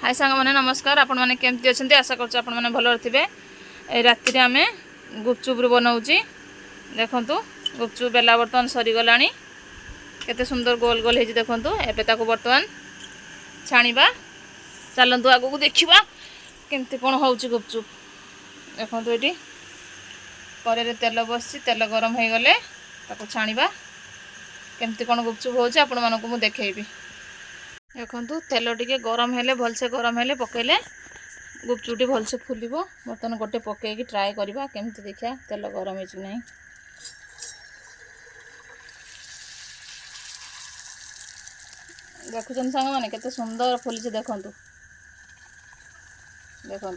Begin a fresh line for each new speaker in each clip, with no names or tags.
हाय सांग मैंने नमस्कार आपण मैंने केमती अच्छा आशा कर मैंने भल थे। राति आम गुपचुप बनाऊँगी देखु गुपचुप बेला बर्तमान सरीगला केते सुंदर गोल गोल हो देखु एवं बर्तमान छाणीबा चलतु आगू देखा केमती कौन हो गुपचुप देखु ये कड़े तेल बस तेल गरम हो गले छाणीबा केमती कौन गुपचुप हो आपण मानक मु देखी देखु तेल टिके गरम हेले भलसे गरम हेले पकेले गुपचुपटी भलसे फुलिबो। बर्तमान गोटे पकईकी ट्राए करवा केमती देखा तेल गरम हो नहीं। देखुन सांग मैंने केते सुंदर फुली देखु देखु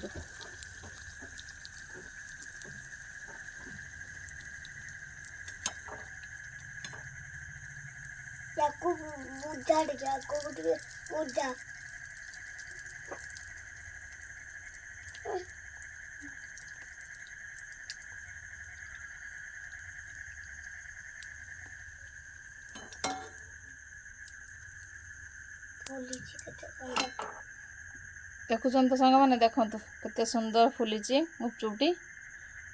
देखुन तो सांग मैंने देखु केते सुंदर फुली गुपचुपटी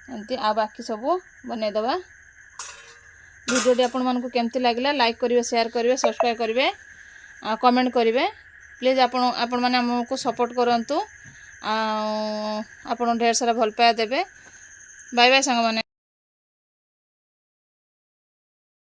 एमती आ बाकी सब बनईदबा। वीडियोटी आपण मानक केमती लगला लाइक करेंगे शेयर करेंगे सब्सक्राइब करेंगे कमेंट करेंगे प्लीज आपण मैंने आमको सपोर्ट करूँ। आपण ढेर सारा भल पाया देवे। बाय बाय सांग मैंने।